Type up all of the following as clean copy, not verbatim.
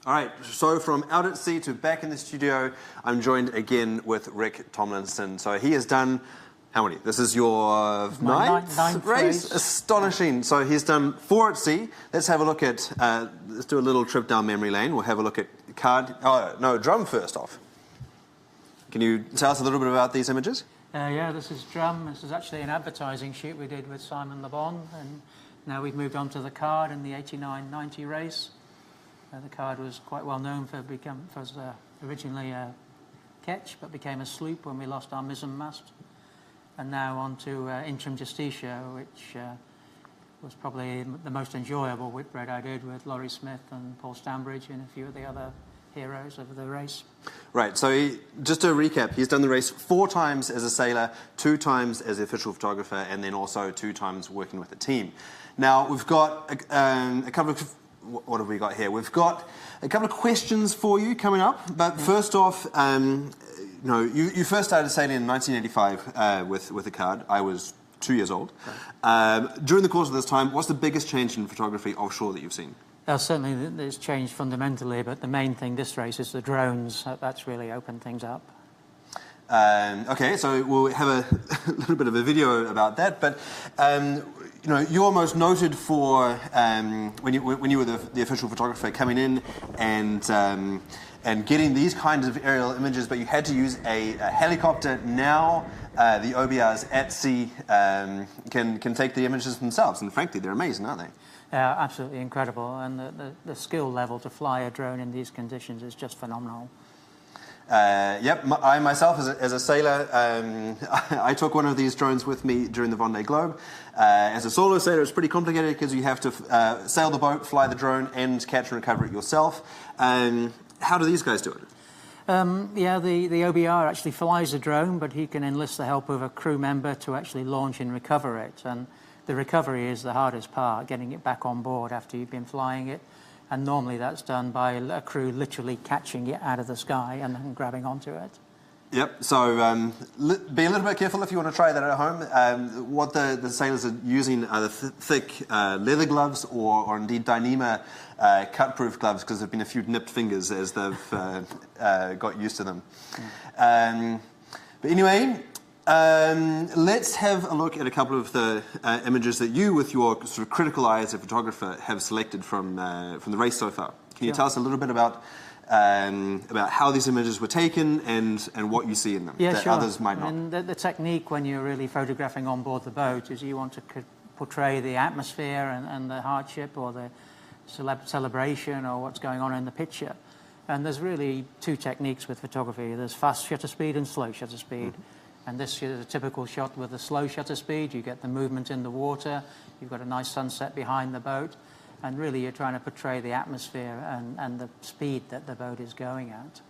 All right, so from out at sea to back in the studio, I'm joined again with Rick Tomlinson. So he has done, how many? This is your ninth race? Astonishing. So he's done 4 at sea. Let's have a look at, let's do a little trip down memory lane. We'll have a look at drum first off. Can you tell us a little bit about these images? Yeah, this is drum. This is actually an advertising shoot we did with Simon Le Bon, and now we've moved on to the card in the 89-90 race. The card was quite well known for originally a ketch, but became a sloop when we lost our mizzen-mast. And now on to Interim Justitia, which was probably the most enjoyable whitbread I did with Laurie Smith and Paul Stambridge and a few of the other heroes of the race. Right, so just to recap, he's done the race 4 times as a sailor, 2 times as the official photographer, and then also 2 times working with a team. Now, we've got a couple of... What have we got here? We've got a couple of questions for you coming up. But first off, you first started sailing in 1985 with a card. I was 2 years old. Right. During the course of this time, what's the biggest change in photography offshore that you've seen? Certainly, it's changed fundamentally, but the main thing this race is the drones. That's really opened things up. Okay, so we'll have a little bit of a video about that. But you're most noted for when you were the official photographer coming in and getting these kinds of aerial images, but you had to use a helicopter. Now the OBRs at sea can take the images themselves, and frankly, they're amazing, aren't they? Absolutely incredible, and the skill level to fly a drone in these conditions is just phenomenal. Yep, I myself, as a sailor, I took one of these drones with me during the Vendée Globe. As a solo sailor, it's pretty complicated because you have to sail the boat, fly the drone, and catch and recover it yourself. How do these guys do it? Yeah, the OBR actually flies the drone, but he can enlist the help of a crew member to actually launch and recover it. And the recovery is the hardest part, getting it back on board after you've been flying it. And normally that's done by a crew literally catching it out of the sky and then grabbing onto it. Yep, so be a little bit careful if you want to try that at home. What the sailors are using are the thick leather gloves or indeed Dyneema cut-proof gloves, because there have been a few nipped fingers as they've got used to them. But anyway, let's have a look at a couple of the images that you, with your sort of critical eye as a photographer, have selected from the race so far. Can you tell us a little bit about how these images were taken and what you see in them that others might not? And the technique when you're really photographing on board the boat is you want to portray the atmosphere and the hardship or the celebration or what's going on in the picture. And there's really 2 techniques with photography. There's fast shutter speed and slow shutter speed. And this is a typical shot with a slow shutter speed. You get the movement in the water. You've got a nice sunset behind the boat. And really, you're trying to portray the atmosphere and the speed that the boat is going at.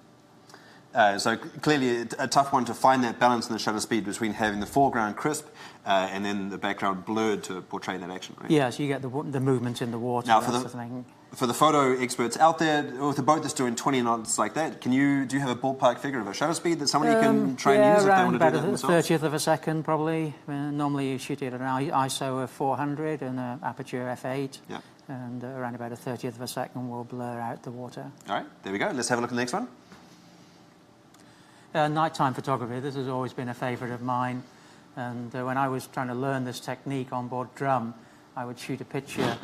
So clearly, a tough one to find that balance in the shutter speed between having the foreground crisp and then the background blurred to portray that action, right? Yeah, so you get the movement in the water. Now, for the photo experts out there, with a boat that's doing 20 knots like that, do you have a ballpark figure of a shutter speed that somebody can try and use if they want to do that themselves? About a 30th of a second, probably. Normally, you shoot it at an ISO of 400 and an aperture f8. Yeah. And around about a 30th of a second will blur out the water. All right, there we go. Let's have a look at the next one. Nighttime photography, this has always been a favourite of mine. And when I was trying to learn this technique on board drum, I would shoot a picture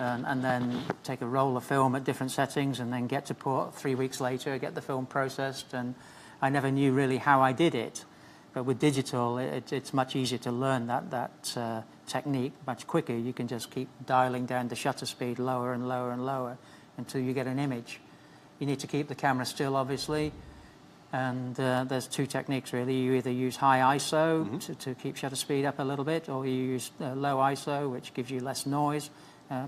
and then take a roll of film at different settings and then get to port 3 weeks later, get the film processed. And I never knew really how I did it. But with digital, it's much easier to learn that technique much quicker. You can just keep dialing down the shutter speed lower and lower and lower until you get an image. You need to keep the camera still, obviously. And there's 2 techniques, really. You either use high ISO to keep shutter speed up a little bit, or you use low ISO, which gives you less noise,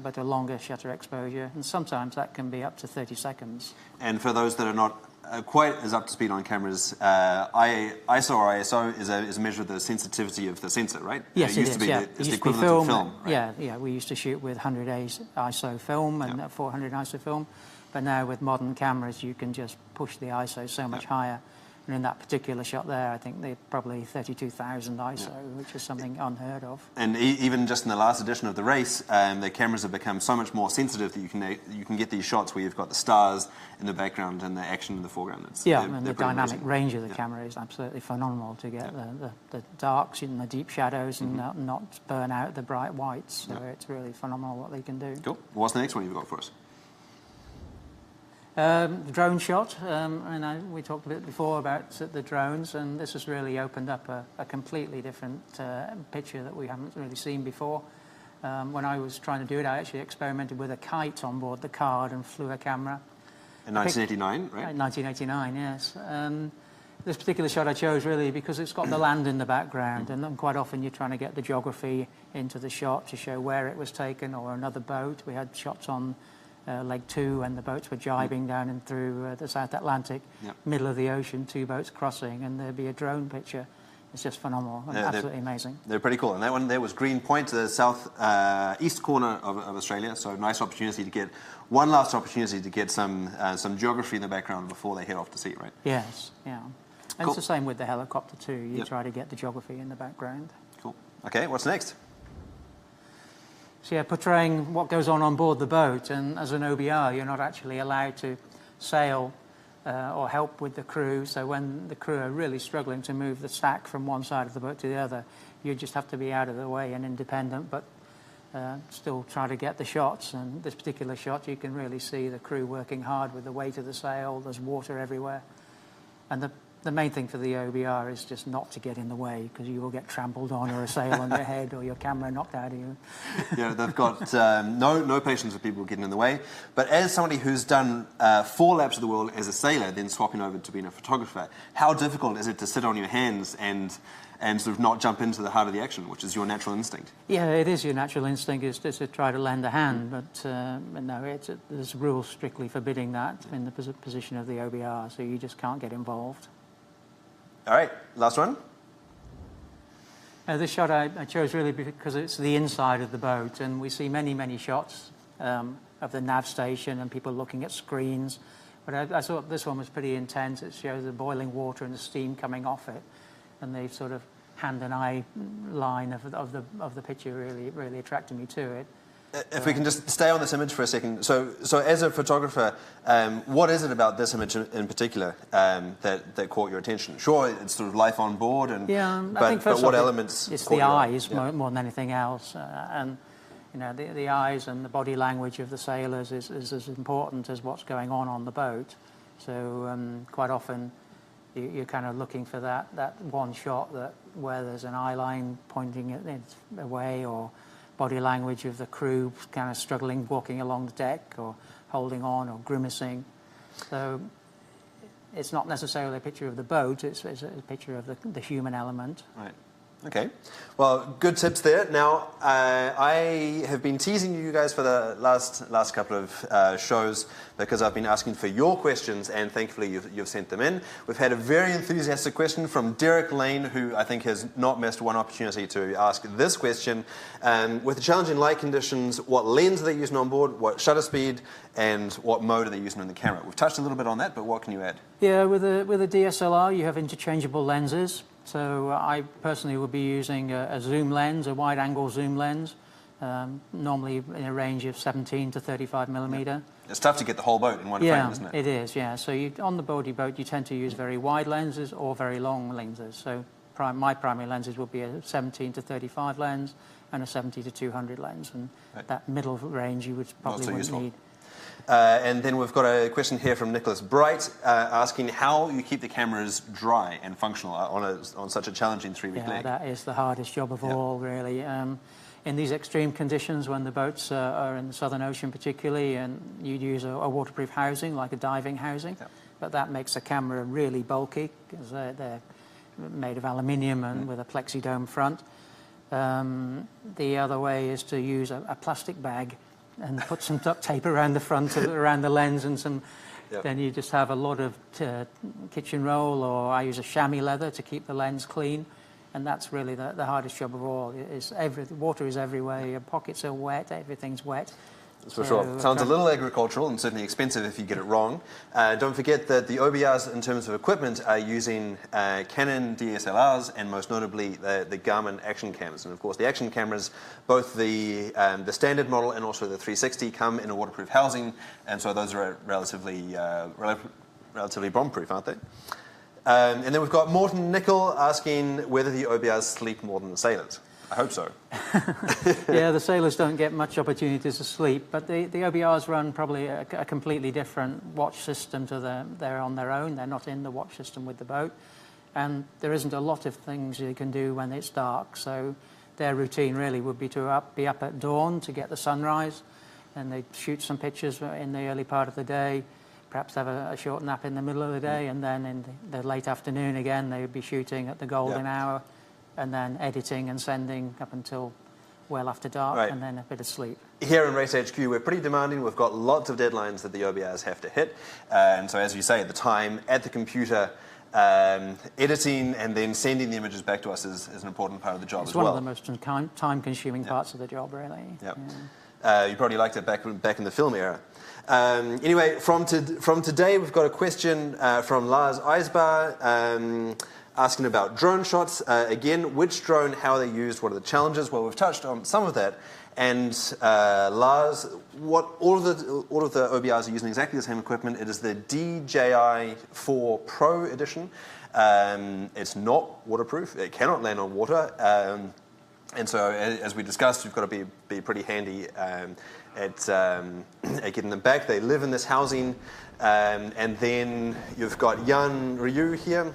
but a longer shutter exposure. And sometimes that can be up to 30 seconds. And for those that are not quite as up to speed on cameras, ISO or ISO is a measure of the sensitivity of the sensor, right? Yes, it used to be it's the equivalent of film, right? Yeah, we used to shoot with 100 ISO film and 400 ISO film. But now with modern cameras, you can just push the ISO so much higher. And in that particular shot there, I think they're probably 32,000 ISO, which is something unheard of. And even just in the last edition of the race, the cameras have become so much more sensitive that you can get these shots where you've got the stars in the background and the action in the foreground. And the dynamic range of the camera is absolutely phenomenal to get the darks and the deep shadows and not burn out the bright whites. So it's really phenomenal what they can do. Cool. What's the next one you've got for us? The drone shot, we talked a bit before about the drones, and this has really opened up a completely different picture that we haven't really seen before. When I was trying to do it, I actually experimented with a kite on board the card and flew a camera. In 1989, right? 1989, yes. This particular shot I chose really because it's got the land in the background, and then quite often you're trying to get the geography into the shot to show where it was taken, or another boat. We had shots on Leg 2 and the boats were jibing down and through the South Atlantic, middle of the ocean, 2 boats crossing, and there'd be a drone picture. It's just phenomenal and absolutely amazing. They're pretty cool. And that one there was Green Point, the south east corner of Australia. So nice opportunity to get one last opportunity to get some geography in the background before they head off to sea, right? Yes, yeah. And it's the same with the helicopter too. You try to get the geography in the background. Cool. Okay, what's next? So portraying what goes on board the boat, and as an OBR, you're not actually allowed to sail or help with the crew. So when the crew are really struggling to move the stack from one side of the boat to the other, you just have to be out of the way and independent, but still try to get the shots. And this particular shot, you can really see the crew working hard with the weight of the sail. There's water everywhere. And the main thing for the OBR is just not to get in the way, because you will get trampled on, or a sail on your head, or your camera knocked out of you. Yeah, they've got no patience with people getting in the way. But as somebody who's done 4 laps of the world as a sailor, then swapping over to being a photographer, how difficult is it to sit on your hands and sort of not jump into the heart of the action, which is your natural instinct? Yeah, it is your natural instinct is to try to lend a hand, but no, there's rules strictly forbidding that in the position of the OBR, so you just can't get involved. All right, last one. This shot I chose really because it's the inside of the boat, and we see many, many shots of the nav station and people looking at screens. But I thought this one was pretty intense. It shows the boiling water and the steam coming off it, and the sort of hand and eye line of the picture really attracted me to it. If we can just stay on this image for a second. So as a photographer, what is it about this image in particular that caught your attention? Sure, it's sort of life on board, I think first what elements? It's the eyes more than anything else, and the eyes and the body language of the sailors is as important as what's going on the boat. So quite often you're kind of looking for that one shot where there's an eye line pointing it away, or body language of the crew kind of struggling, walking along the deck, or holding on, or grimacing. So it's not necessarily a picture of the boat, it's a picture of the human element. Right. Okay. Well, good tips there. Now, I have been teasing you guys for the last couple of shows because I've been asking for your questions, and thankfully you've sent them in. We've had a very enthusiastic question from Derek Lane, who I think has not missed one opportunity to ask this question. With the challenging light conditions, what lens are they using on board, what shutter speed, and what mode are they using on the camera? We've touched a little bit on that, but what can you add? Yeah, with a DSLR, you have interchangeable lenses. So I personally would be using a zoom lens, a wide-angle zoom lens, normally in a range of 17 to 35 millimeter. Yeah. It's tough to get the whole boat in one frame, isn't it? Yeah, it is, yeah. So on the boat, you tend to use very wide lenses or very long lenses. So my primary lenses would be a 17 to 35 lens and a 70 to 200 lens. And that middle range you would probably wouldn't need. And then we've got a question here from Nicholas Bright asking how you keep the cameras dry and functional on such a challenging 3-week leg. That is the hardest job of all, really. In these extreme conditions, when the boats are in the Southern Ocean particularly, and you'd use a waterproof housing, like a diving housing, but that makes the camera really bulky because they're made of aluminium and with a plexi dome front. The other way is to use a plastic bag and put some duct tape around the front, around the lens, and some. Then you just have a lot of kitchen roll, or I use a chamois leather to keep the lens clean, and that's really the hardest job of all. Water is everywhere. Your pockets are wet. Everything's wet. For sure. Sounds a little agricultural and certainly expensive if you get it wrong. Don't forget that the OBRs, in terms of equipment, are using Canon DSLRs and most notably the Garmin action cams. And of course, the action cameras, both the standard model and also the 360, come in a waterproof housing, and so those are relatively bomb-proof, aren't they? And then we've got Morton Nickel asking whether the OBRs sleep more than the sailors. I hope so. Yeah, the sailors don't get much opportunities to sleep, but the OBRs run probably a completely different watch system to them. They're on their own. They're not in the watch system with the boat. And there isn't a lot of things you can do when it's dark. So their routine really would be to be up at dawn to get the sunrise. And they'd shoot some pictures in the early part of the day, perhaps have a short nap in the middle of the day, and then in the late afternoon again, they would be shooting at the golden hour, and then editing and sending up until well after dark, and then a bit of sleep. Here in Race HQ, we're pretty demanding. We've got lots of deadlines that the OBRs have to hit. And so, as you say, the time at the computer, editing and then sending the images back to us is an important part of the job as well. It's one of the most time-consuming parts of the job, really. Yep. Yeah. You probably liked it back in the film era. Anyway, from today, we've got a question from Lars Eisbar, asking about drone shots. Again, which drone, how are they used, what are the challenges? Well, we've touched on some of that. And Lars, all of the OBRs are using exactly the same equipment. It is the DJI 4 Pro edition. It's not waterproof. It cannot land on water. And so, as we discussed, you've got to be pretty handy at getting them back. They live in this housing. And then you've got Jan Ryu here,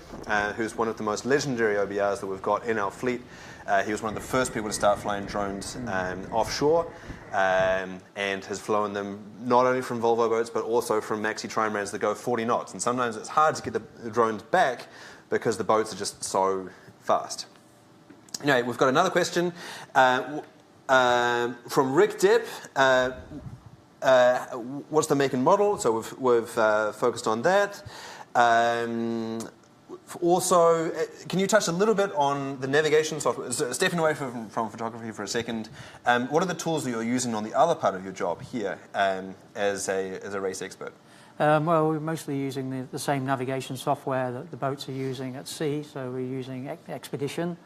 who's one of the most legendary OBRs that we've got in our fleet. He was one of the first people to start flying drones offshore, and has flown them not only from Volvo boats, but also from maxi trimarans that go 40 knots. And sometimes it's hard to get the drones back because the boats are just so fast. Anyway, we've got another question from Rick Depp. What's the make and model? So we've focused on that. Also, can you touch a little bit on the navigation software? So stepping away from photography for a second, what are the tools that you're using on the other part of your job here as a race expert? Well, we're mostly using the same navigation software that the boats are using at sea. So we're using Expedition,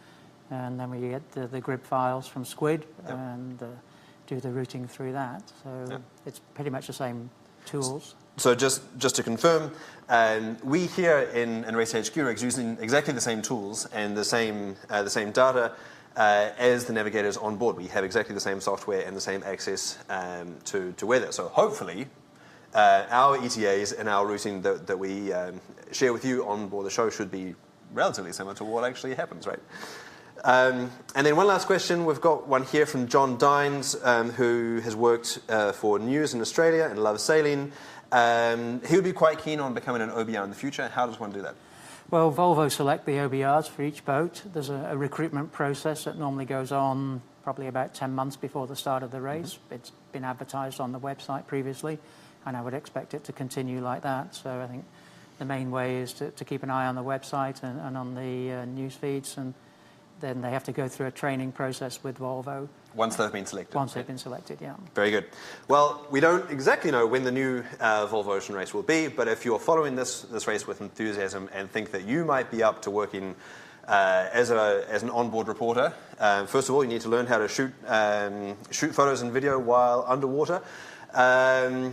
and then we get the grid files from Squid, and do the routing through that. So it's pretty much the same tools. So just to confirm, we here in Race HQ are using exactly the same tools and the same data as the navigators on board. We have exactly the same software and the same access to weather. So hopefully, our ETAs and our routing that we share with you on board the show should be relatively similar to what actually happens, right? And then one last question. We've got one here from John Dines, who has worked for News in Australia and loves sailing. He would be quite keen on becoming an OBR in the future. How does one do that? Well, Volvo select the OBRs for each boat. There's a recruitment process that normally goes on probably about 10 months before the start of the race. It's been advertised on the website previously, and I would expect it to continue like that. So I think the main way is to keep an eye on the website and on the news feeds, and then they have to go through a training process with Volvo. Once they've been selected? Once they've been selected, yeah. Very good. Well, we don't exactly know when the new Volvo Ocean race will be, but if you're following this race with enthusiasm and think that you might be up to working as an onboard reporter, first of all, you need to learn how to shoot photos and video while underwater. Use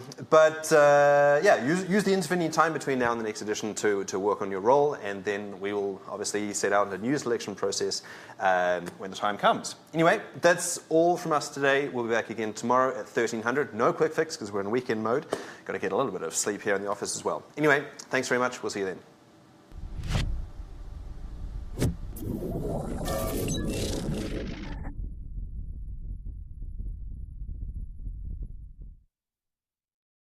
the intervening time between now and the next edition to work on your role, and then we will obviously set out a new selection process when the time comes. Anyway, that's all from us today. We'll be back again tomorrow at 1300. No quick fix because we're in weekend mode. Got to get a little bit of sleep here in the office as well. Anyway, thanks very much. We'll see you then.